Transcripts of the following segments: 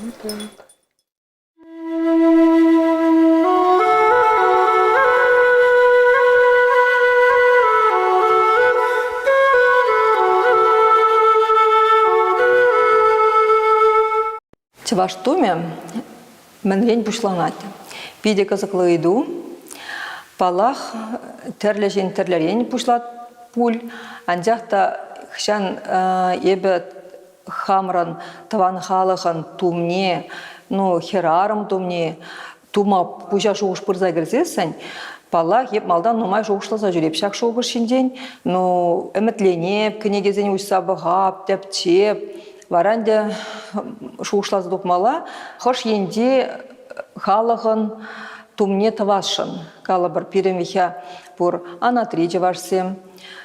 Так. Чаваш туме мәнрен бушланат. Пиде кызыклы иду, палах терлежен терлерен бушлат пуль, анжақта хшан ебе хамран таван халыхан тумне, ну херарым тумне, тума пужа шоуш пырза кірзесін, палах еп малдан нумай шоушласа жүреп шак шоуғыр шинден, ну әмітленеп, кінегезен ұйса бұғап, тәптеп, варанде шоушлазы допмала, хош енде халыгын тумне тавашын. Кала бір пиремихя бұр анатриче вашсем.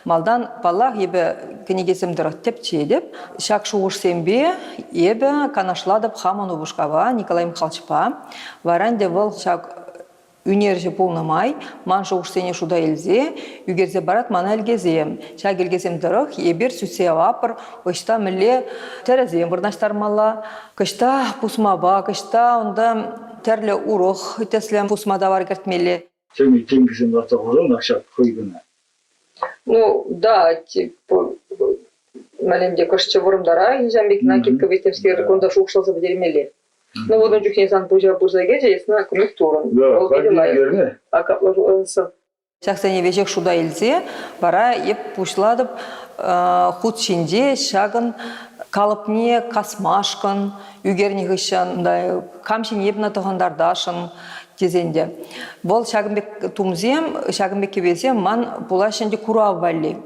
Малдан палах ебе кенегесем дыраттеп чедеп, шак шоушсем бе, ебе канашладып хаман убушкава Николай Михайловичпа. Варанде выл шак үнерже полнамай, ман шоушсене шуда елзе, үгерзе барат мана әлгезем. Шак елгезем дырық, ебер сүтсе вапыр, ұшта мүлі тәрізем вырнаштармала. Кышта пусмаба, кышта онда тәрлі ұрық, тәслем пусмада бар кертмелі. Сен тенгізем дата ғырын, ақша қойгына. Ну, да, типа, мәлемде көшчі бұрымдара, ежәмбек накидка бетемскер конда шоушлазы бідермелі. Ну, вот он жүхнен сан пужа бурзагеже, есна көмек турын. Да, қадегеріне. Акаплажуасы. Шақсане вежек шуда елзе, бара еп пушладып, худ шинде шагын калыпне касмашкын, үгерне ғышын, камшин ебна тұғандардашын кезенде. Бол шагынбек тумзем, шагынбек кебезем, ман бұла шынде кура валли.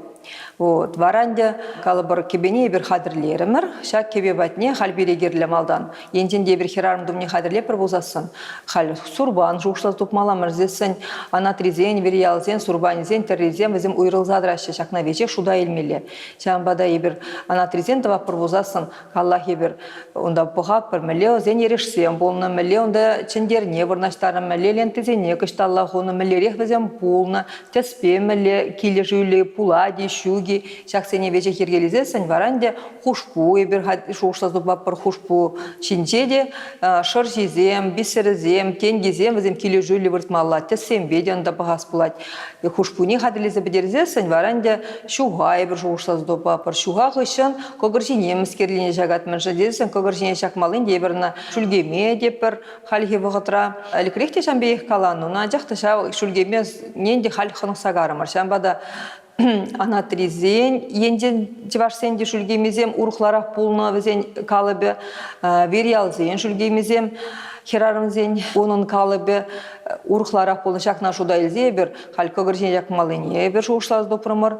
Вот, варанде калыбыр кебене бір хадірлерімір, шак кебе бәтіне хал берегерлі малдан. Ентенде бір херарым думне хадірле бір болзасын. Хал сурбан, жуқшлаз тұпмаламыр зесін, анатризен, вериялзен, сурбанизен, терризен, візім ұйрылзадырашы шакна вечек шуда елмелі. Шамбада ебір анатризен тавап бір болзасын, Аллах ебір онда бұғап бір мүле озен ерешсен, болны мүле онда чендерне вырнаштарын мүле лентізене кышты Аллах оны мүлерек візем болны, теспе мүле келі жүлі пулади, шуги, шақсене вече хергелізесін, варанде хушпу, ебір шоушлазды баппыр хушпу чинчеде, шыржизем, бисерізем, кенгизем, візем келі жүлі выртмалла, тесем беден да бағас бұлад. Хушпуне хадылезі бідерізесін, варанде шуға ебір шоушлазды баппыр. Шуға ғышын көгіржіне мүскерліне жағатмын жадезісін, көгіржіне шақмалын дебіріні шүлгеме депір халхи вғытра. Әлікіректе шамбейік калану, на жақты шүлгеме ненде халь қынық сағарымыр. Шамбада анатризен, енден жевашсенде шүлгемезем, урықларақ болына візен калыбы, вериалзен шүлгемезем, херарымзен, оның калыбы, урықларақ болына шақна шуда елзе бір, хал көгіржен жақмалыне бір шоушлазды опырымыр.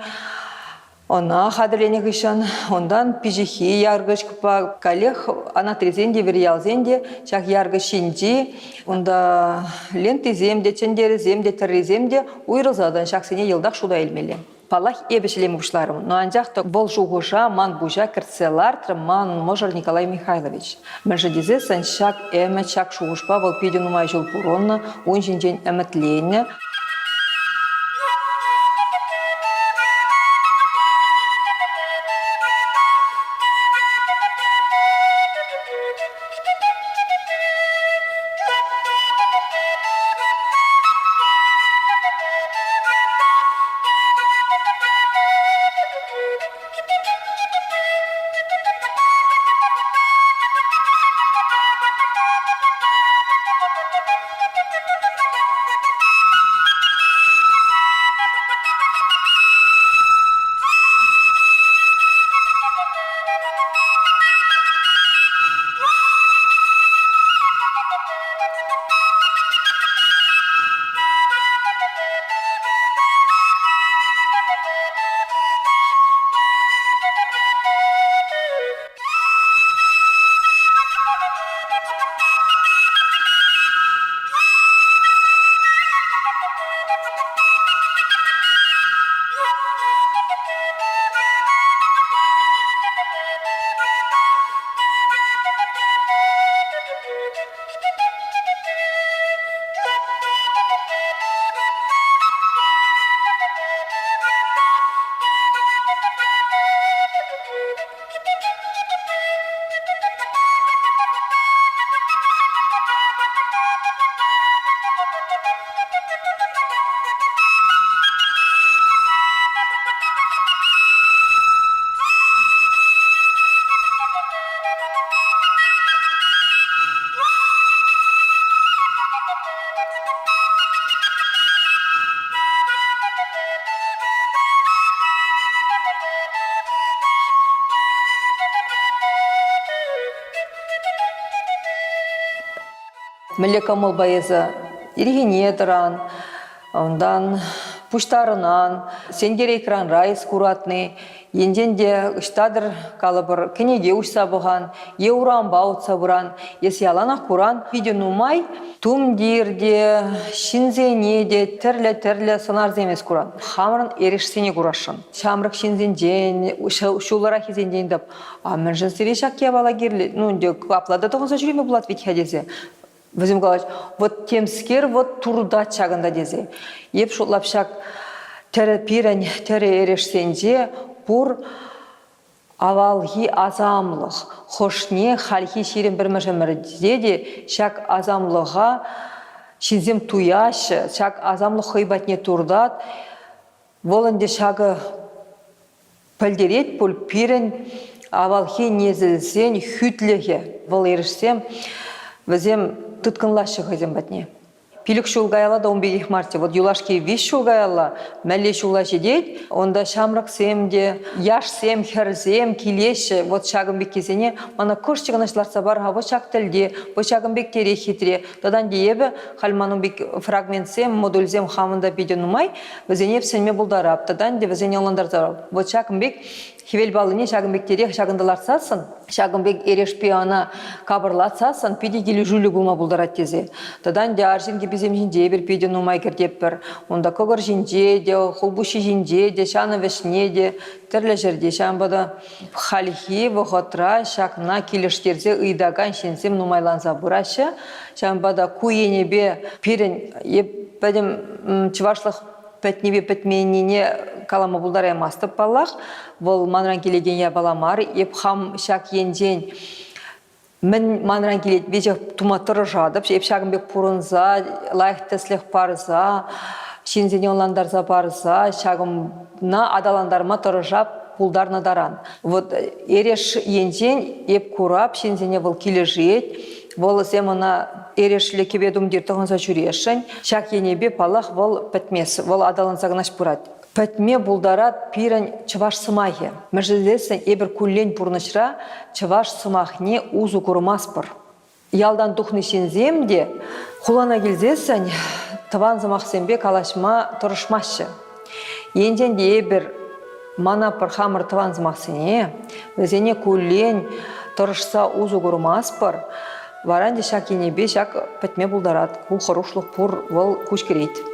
Она хадырлене ғышын, ондан пижихи яргыш күпа калех анатризенде, вериалзенде, шақ яргыш шинди, онда лентиземде, чендеріземде, терриземде уйрылзадан шақсене елдақ шуда елмелі. Палах ебешілем бұшларым, но анжақты бол жуғыша ман бұжа кіртселар ман можыр Николай Михайлович. Мәжедезе сан шақ әмет шақ шуғышпа бол педенумай жыл бұронны, он жінден әмітлейні. Мілекамыл байызы иргене тұран, ондан пуштарынан, сенгер экран райс куратны, енденде үштадыр калыбыр кенеге ұшса бұған, еуран баутса бұран, есі аланақ куран, видео нумай, тумдирде, шинзенеде, тірлі сонар земес куран. Хамырын ерешсене курашын. Шамрық шинзенден, шулара хизенден деп, мен жынсыре шакке бала керлі, аплада тоғынса жүреме бұлат вет хадезе. Вазим Николаевич, вот темскер, вот турда чагында дезе. Еп шутлапшак тәрі пирен, тәрі ерешсенде, бұр авалги азамлық, хошне халхи ширен бір мәжімірде, шак азамлыға шинзем туяшы, шак азамлық хойбатне турдат, волынде шагы пілдерет бұл пирен авалги незілсен хүтліге. Бұл ерешсем, вазим тұткынлашы ғызем бәтне. Пилік шулгайла да 15 марте, вот юлашки виш шулгайла, мәлі шулла жедет, онда шамрак семде, яш сем, хер сем, килеші, вот шагымбек кезене, мана көш чығынышларса бар, вот шаг тілде, вот шагымбек тере хитре, тадан дейбі, халманың бек фрагмент сем, модуль сем хамында беден умай, візенеп сенме бұлдарап, тадан де візене оландар зарап. Вот шагымбек хевел балыне шагымбектере шагындаларсасын, шагымбек ерешпе кабырлатсасын, педе келі жүлі бұлма бұлдарат тезе. Тадан де аржинге безем жинде бір педе нумай кердеп бір, онда когыр жинде де, хулбуши жинде де, шаны вешне де, тірлі жерде шамбада халихи вғытра шакна келіштерзе ұйдаган шенсем нумайланза бұрашы, шамбада куенебе пирен, еп бәдім чывашлық пәтнебе пәтменіне калама бұлдар әмастып балақ, бұл манран келеген я баламар, еп хам шак енден мен манран келет бежек туматыры жадып, еп шагымбек пұрынза, лайықтыслық парза, шензене оландарза парза, шагымна адаландарма тұры жап, бұлдарны даран. Вот ереш енден еп курап, шензене бұл кележет, бұл земана ерешлі кебедумдер тұғынса жүрешін, шак енебе палақ бұл пәтмес, бұл адаланса ғынаш бұрад. Пәтме бұлдарат пирен чываш сымахе. Мәжілдесін ебір күллен бұрнышра чываш сымахне ұзу күрмас бір. Ялдан тұхны шенземде, құлана келзесін тыван зымақсенбе калашма тұрышмашы. Енден де ебір мана бір хамыр тыван зымақсене, өзене күллен тұрышса ұзу күрмас бір, варанде шак енебе шак пәтме бұлдарат. Бұл құрушлық бұр бұл күш керейді.